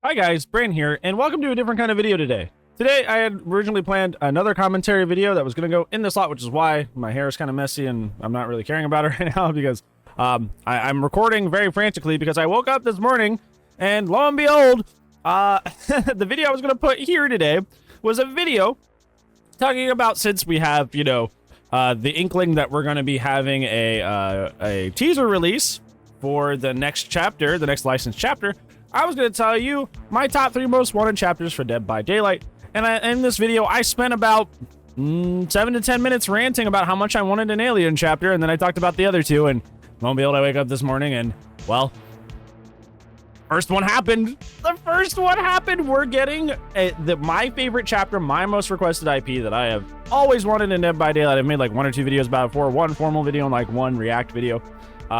Hi guys, Brain here, and welcome to a different kind of video today. Today, I had originally planned another commentary video that was going to go in this slot, which is why my hair is kind of messy and I'm not really caring about it right now because I'm recording very frantically because I woke up this morning and lo and behold, the video I was going to put here today was a video talking about, since we have, you know, the inkling that we're going to be having a teaser release for the next chapter, the next licensed chapter. I was going to tell you my top 3 most wanted chapters for Dead by Daylight. And in this video, I spent about 7 to 10 minutes ranting about how much I wanted an Alien chapter. And then I talked about the other 2. And lo and behold, I wake up this morning and, well, first one happened. The first one happened. We're getting my favorite chapter, my most requested IP that I have always wanted in Dead by Daylight. I've made like 1 or 2 videos about it before, 1 formal video and like 1 react video.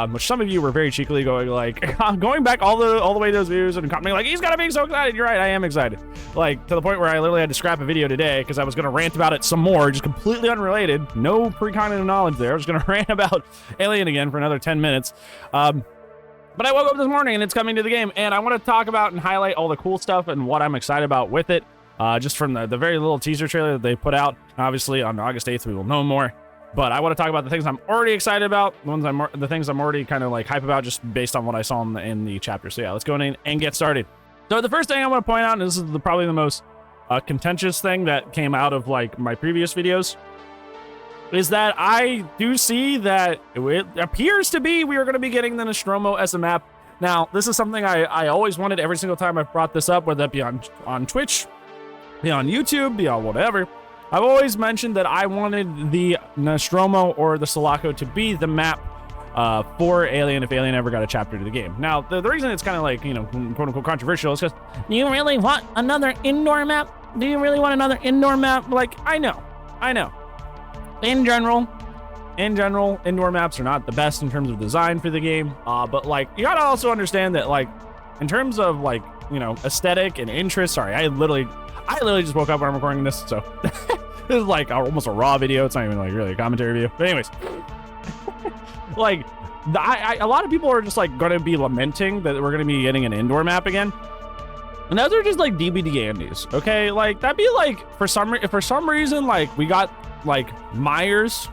Which some of you were very cheekily going like, going back all the way to those views and commenting like, he's gotta be so excited. You're right, I am excited. Like, to the point where I literally had to scrap a video today because I was gonna rant about it some more, just completely unrelated. No precognitive knowledge there. I was gonna rant about Alien again for another 10 minutes. But I woke up this morning and it's coming to the game, and I want to talk about and highlight all the cool stuff and what I'm excited about with it. Just from the very little teaser trailer that they put out. Obviously, on August 8th, we will know more. But I want to talk about the things I'm already excited about, the things I'm already kind of like hype about just based on what I saw in the chapter. So yeah, let's go in and get started. So the first thing I want to point out, and this is probably the most contentious thing that came out of like my previous videos, is that I do see that it appears to be we are going to be getting the Nostromo as a map. Now, this is something I always wanted every single time I've brought this up, whether that be on Twitch, be on YouTube, be on whatever. I've always mentioned that I wanted the Nostromo or the Sulaco to be the map for Alien if Alien ever got a chapter to the game. Now, the reason it's kind of like, you know, quote unquote controversial is because, do you really want another indoor map? Do you really want another indoor map? Like, I know. In general, indoor maps are not the best in terms of design for the game. But like, you gotta also understand that, like, in terms of like, you know, aesthetic and interest. Sorry, I literally just woke up when I'm recording this, so this is like almost a raw video. It's not even like really a commentary video. But anyways, like, a lot of people are just like going to be lamenting that we're going to be getting an indoor map again. And those are just like DVD Andes, okay? Like, that'd be like, for some reason, like, we got like Myers,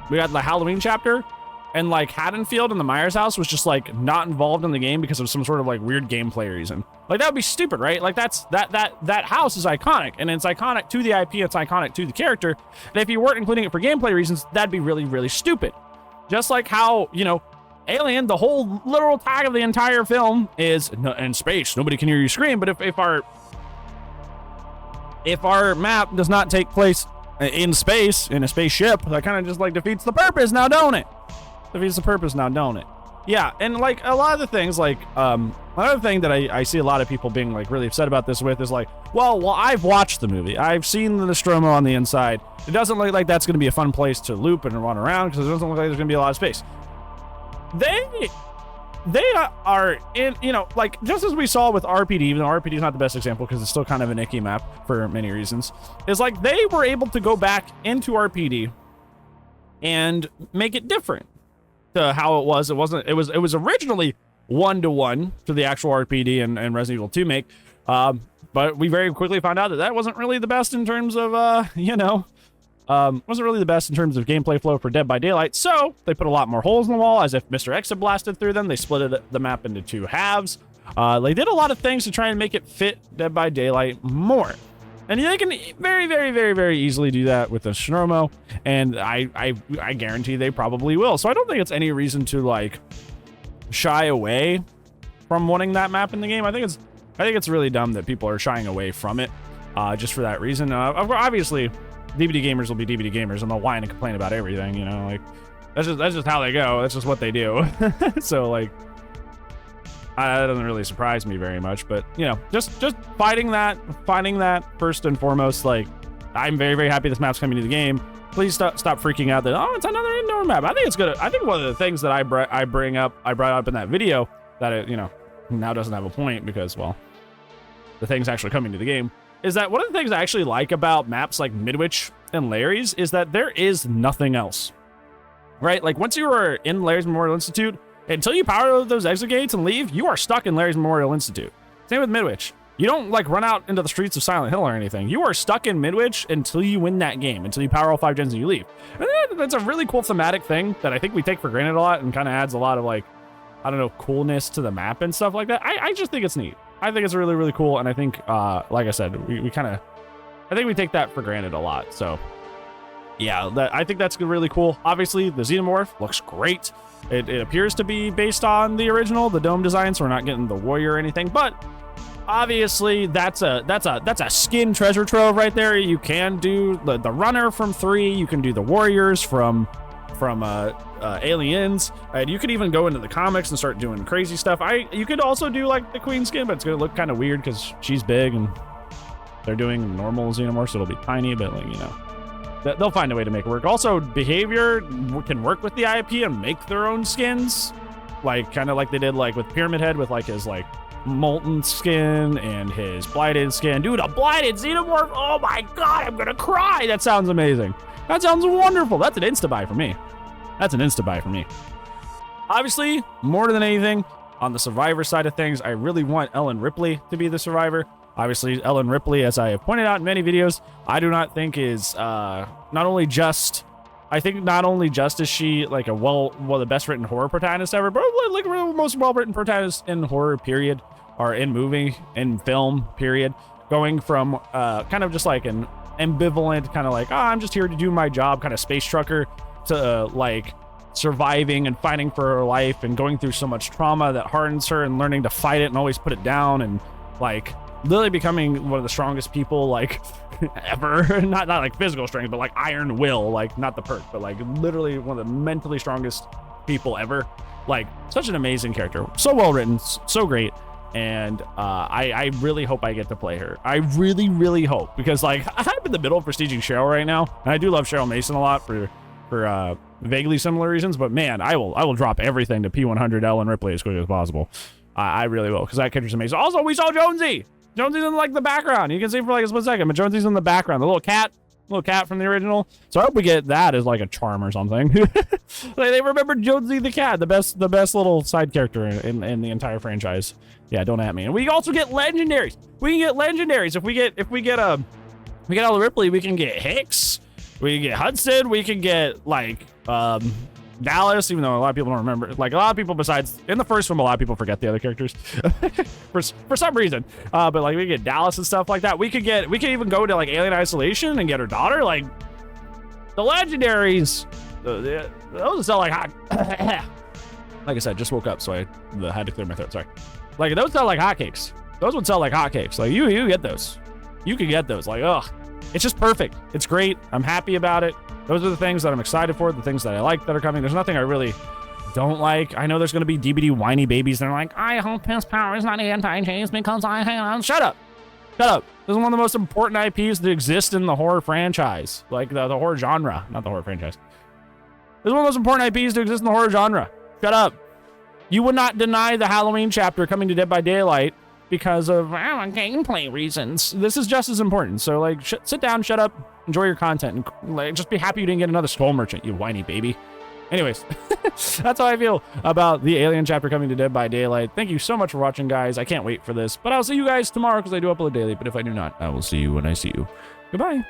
we got the Halloween chapter, and like Haddonfield and the Myers house was just like not involved in the game because of some sort of like weird gameplay reason. Like, that would be stupid, right? Like, that house is iconic, and it's iconic to the IP, it's iconic to the character. And if you weren't including it for gameplay reasons, that'd be really, really stupid. Just like how, you know, Alien, the whole literal tag of the entire film is in space. Nobody can hear you scream. But if our map does not take place in space, in a spaceship, that kind of just like defeats the purpose now, don't it? Defeats the purpose now, don't it? Yeah, and like a lot of the things, like another thing that I see a lot of people being like really upset about this with is like, well, I've watched the movie, I've seen the Nostromo on the inside. It doesn't look like that's going to be a fun place to loop and run around because it doesn't look like there's going to be a lot of space. They are in, you know, like, just as we saw with RPD, even though RPD is not the best example because it's still kind of an icky map for many reasons, is like they were able to go back into RPD and make it different to how it was. It was originally 1-to-1 to the actual RPD and Resident Evil 2 make, but we very quickly found out that wasn't really the best in terms of wasn't really the best in terms of gameplay flow for Dead by Daylight. So they put a lot more holes in the wall, as if Mr. X had blasted through them. They split the map into 2 halves. They did a lot of things to try and make it fit Dead by Daylight more. And they can very, very, very, very easily do that with the Nostromo, and I guarantee they probably will. So I don't think it's any reason to like shy away from wanting that map in the game. I think it's really dumb that people are shying away from it just for that reason. Obviously, DVD gamers will be DVD gamers, and they'll whine and complain about everything. You know, like that's just how they go. That's just what they do. So like, that doesn't really surprise me very much, but you know, just finding that first and foremost. Like, I'm very, very happy this map's coming to the game. Please stop freaking out that, oh, it's another indoor map. I think it's good. I think one of the things that I brought up in that video that it, you know, now doesn't have a point because, well, the thing's actually coming to the game, is that one of the things I actually like about maps like Midwich and Larry's is that there is nothing else, right? Like, once you are in Larry's Memorial Institute, until you power those exit gates and leave, you are stuck in Larry's Memorial Institute. Same with Midwich. You don't like run out into the streets of Silent Hill or anything. You are stuck in Midwich until you win that game, until you power all 5 gens and you leave. And that's a really cool thematic thing that I think we take for granted a lot and kind of adds a lot of like, I don't know, coolness to the map and stuff like that. I just think it's neat. I think it's really, really cool. And I think, like I said, I think we take that for granted a lot. So yeah, I think that's really cool. Obviously, the Xenomorph looks great. It appears to be based on the original, the dome design, so we're not getting the warrior or anything, but obviously that's a skin treasure trove right there. You can do the runner from 3, you can do the warriors from Aliens, and you could even go into the comics and start doing crazy stuff. You could also do like the queen skin, but it's gonna look kind of weird because she's big and they're doing normal Xenomorph, so it'll be tiny, but like, you know, they'll find a way to make it work. Also, Behavior can work with the IP and make their own skins, like kind of like they did like with Pyramid Head with like his like molten skin and his blighted skin. Dude, a blighted Xenomorph, oh my god, I'm gonna cry. That sounds amazing. That sounds wonderful. That's an insta-buy for me. That's an insta-buy for me. Obviously, more than anything, on the survivor side of things, I really want Ellen Ripley to be the survivor. Obviously, Ellen Ripley, as I have pointed out in many videos, I do not think is not only just is she like a the best written horror protagonist ever, but like one of the most well-written protagonists in horror, period, or in movie, in film, period. Going from kind of just like an ambivalent, kind of like, oh, I'm just here to do my job, kind of space trucker, to like surviving and fighting for her life and going through so much trauma that hardens her and learning to fight it and always put it down and like literally becoming one of the strongest people like ever. not like physical strength, but like iron will, like not the perk, but like literally one of the mentally strongest people ever. Like such an amazing character, so well written, so great. And I really hope I get to play her. I really, really hope, because like I'm in the middle of prestiging Cheryl right now, and I do love Cheryl Mason a lot for vaguely similar reasons, but man, I will drop everything to P100 Ellen Ripley as quickly as possible. I really will, because that character's amazing. Also, we saw Jonesy. Jonesy's in like the background. You can see for like a split second, but Jonesy's in the background. The little cat from the original. So I hope we get that as like a charm or something. Like they remember Jonesy the cat, the best little side character in the entire franchise. Yeah, don't at me. And we also get legendaries. We can get legendaries if we get Ellen Ripley. We can get Hicks. We can get Hudson. We can get like Dallas, even though a lot of people don't remember. Like a lot of people, besides in the first film, a lot of people forget the other characters for some reason. But like we get Dallas and stuff like that. We could even go to like Alien Isolation and get her daughter. Like the legendaries, those sell like hot. Like I said, just woke up, so I had to clear my throat. Sorry. Like those sell like hotcakes. Those would sell like hotcakes. Like you get those. You could get those. Like, ugh, it's just perfect. It's great. I'm happy about it. Those are the things that I'm excited for, the things that I like that are coming. There's nothing I really don't like. I know there's going to be DBD whiny babies that are like, I hope his power is not anti-chase because I hang on. Shut up. Shut up. This is one of the most important IPs that exist in the horror franchise. Like the horror genre, not the horror franchise. This is one of the most important IPs to exist in the horror genre. Shut up. You would not deny the Halloween chapter coming to Dead by Daylight because of gameplay reasons. This is just as important. So like, sit down, shut up, enjoy your content, and like, just be happy you didn't get another Skull Merchant, you whiny baby. Anyways, that's how I feel about the Alien chapter coming to Dead by Daylight. Thank you so much for watching, guys. I can't wait for this, but I'll see you guys tomorrow because I do upload daily. But if I do not, I will see you when I see you. Goodbye.